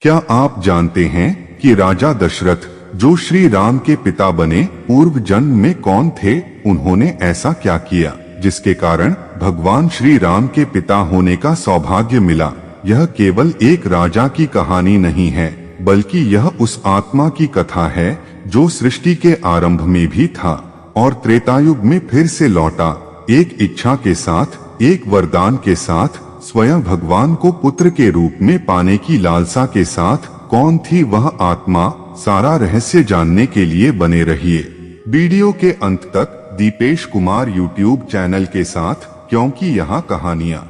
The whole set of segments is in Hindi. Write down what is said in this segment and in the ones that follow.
क्या आप जानते हैं कि राजा दशरथ जो श्री राम के पिता बने पूर्व जन्म में कौन थे? उन्होंने ऐसा क्या किया जिसके कारण भगवान श्री राम के पिता होने का सौभाग्य मिला? यह केवल एक राजा की कहानी नहीं है, बल्कि यह उस आत्मा की कथा है जो सृष्टि के आरंभ में भी था और त्रेतायुग में फिर से लौटा, एक इच्छा के साथ, एक वरदान के साथ, स्वयं भगवान को पुत्र के रूप में पाने की लालसा के साथ। कौन थी वह आत्मा? सारा रहस्य जानने के लिए बने रहिए वीडियो के अंत तक दीपेश कुमार यूट्यूब चैनल के साथ, क्योंकि यहाँ कहानियाँ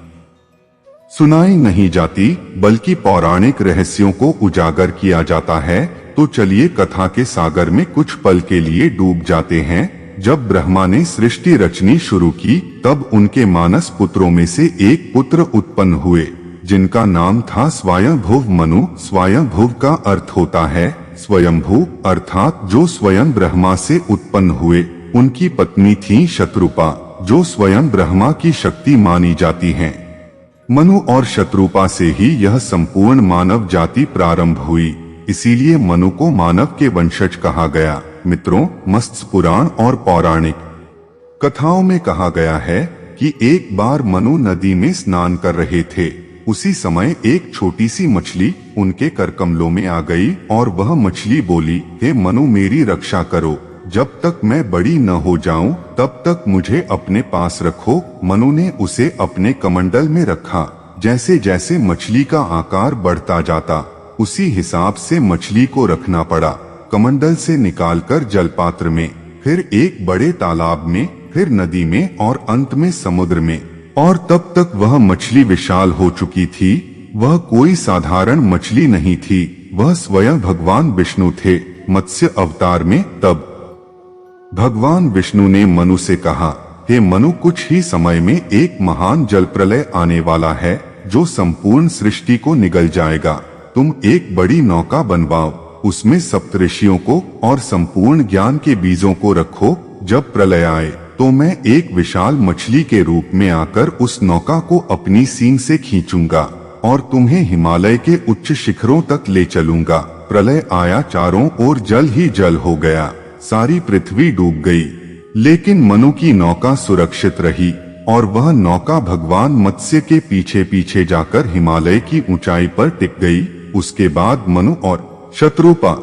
सुनाई नहीं जाती बल्कि पौराणिक रहस्यों को उजागर किया जाता है। तो चलिए कथा के सागर में कुछ पल के लिए डूब जाते हैं। जब ब्रह्मा ने सृष्टि रचनी शुरू की तब उनके मानस पुत्रों में से एक पुत्र उत्पन्न हुए जिनका नाम था स्वयंभुव मनु। स्वयंभुव का अर्थ होता है स्वयंभू, अर्थात जो स्वयं ब्रह्मा से उत्पन्न हुए। उनकी पत्नी थी शत्रुपा जो स्वयं ब्रह्मा की शक्ति मानी जाती हैं। मनु और शत्रुपा से ही यह संपूर्ण मानव जाति प्रारंभ हुई, इसीलिए मनु को मानव के वंशज कहा गया। मित्रों, मत्स्य पुराण और पौराणिक कथाओं में कहा गया है कि एक बार मनु नदी में स्नान कर रहे थे। उसी समय एक छोटी सी मछली उनके करकमलों में आ गई और वह मछली बोली, हे मनु, मेरी रक्षा करो, जब तक मैं बड़ी न हो जाऊं तब तक मुझे अपने पास रखो। मनु ने उसे अपने कमंडल में रखा। जैसे जैसे मछली का आकार बढ़ता जाता उसी हिसाब से मछली को रखना पड़ा। कमंडल से निकालकर जलपात्र में, फिर एक बड़े तालाब में, फिर नदी में और अंत में समुद्र में। और तब तक वह मछली विशाल हो चुकी थी। वह कोई साधारण मछली नहीं थी, वह स्वयं भगवान विष्णु थे मत्स्य अवतार में। तब भगवान विष्णु ने मनु से कहा, हे मनु, कुछ ही समय में एक महान जल प्रलय आने वाला है जो संपूर्ण सृष्टि को निगल जाएगा। तुम एक बड़ी नौका बनवाओ, उसमें सप्तऋषियों को और संपूर्ण ज्ञान के बीजों को रखो। जब प्रलय आए तो मैं एक विशाल मछली के रूप में आकर उस नौका को अपनी सींग से खींचूंगा और तुम्हें हिमालय के उच्च शिखरों तक ले चलूंगा। प्रलय आया, चारों ओर जल ही जल हो गया, सारी पृथ्वी डूब गई। लेकिन मनु की नौका सुरक्षित रही और वह नौका भगवान मत्स्य के पीछे पीछे जाकर हिमालय की ऊंचाई पर टिक गई। उसके बाद मनु और शत्रुपा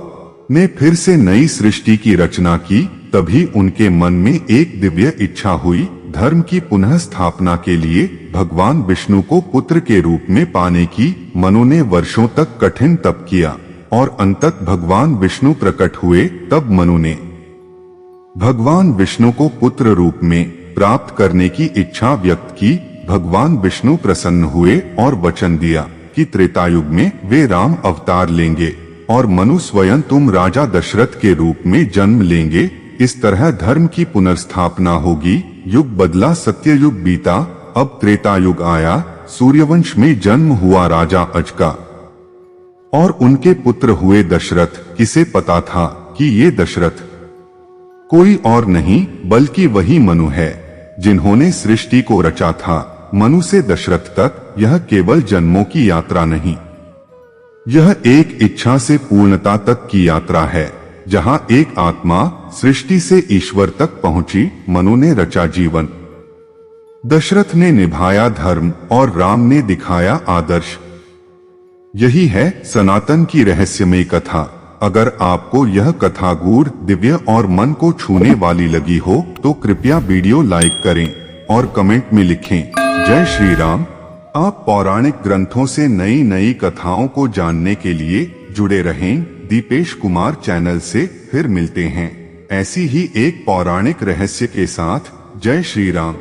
ने फिर से नई सृष्टि की रचना की। तभी उनके मन में एक दिव्य इच्छा हुई, धर्म की पुनः स्थापना के लिए भगवान विष्णु को पुत्र के रूप में पाने की। मनु ने वर्षों तक कठिन तप किया और अंततः भगवान विष्णु प्रकट हुए। तब मनु ने भगवान विष्णु को पुत्र रूप में प्राप्त करने की इच्छा व्यक्त की। भगवान विष्णु प्रसन्न हुए और वचन दिया कि त्रेतायुग में वे राम अवतार लेंगे और मनु स्वयं तुम राजा दशरथ के रूप में जन्म लेंगे। इस तरह धर्म की पुनर्स्थापना होगी। युग बदला, सत्ययुग बीता, अब त्रेतायुग आया। सूर्यवंश में जन्म हुआ राजा अज का और उनके पुत्र हुए दशरथ। किसे पता था कि ये दशरथ कोई और नहीं बल्कि वही मनु है जिन्होंने सृष्टि को रचा था। मनु से दशरथ तक यह केवल जन्मों की यात्रा नहीं, यह एक इच्छा से पूर्णता तक की यात्रा है, जहां एक आत्मा सृष्टि से ईश्वर तक पहुंची। मनु ने रचा जीवन, दशरथ ने निभाया धर्म और राम ने दिखाया आदर्श। यही है सनातन की रहस्यमयी कथा। अगर आपको यह कथा गूढ़, दिव्य और मन को छूने वाली लगी हो तो कृपया वीडियो लाइक करें और कमेंट में लिखें, जय श्री राम। आप पौराणिक ग्रंथों से नई नई कथाओं को जानने के लिए जुड़े रहें दीपेश कुमार चैनल से। फिर मिलते हैं ऐसी ही एक पौराणिक रहस्य के साथ। जय श्री राम।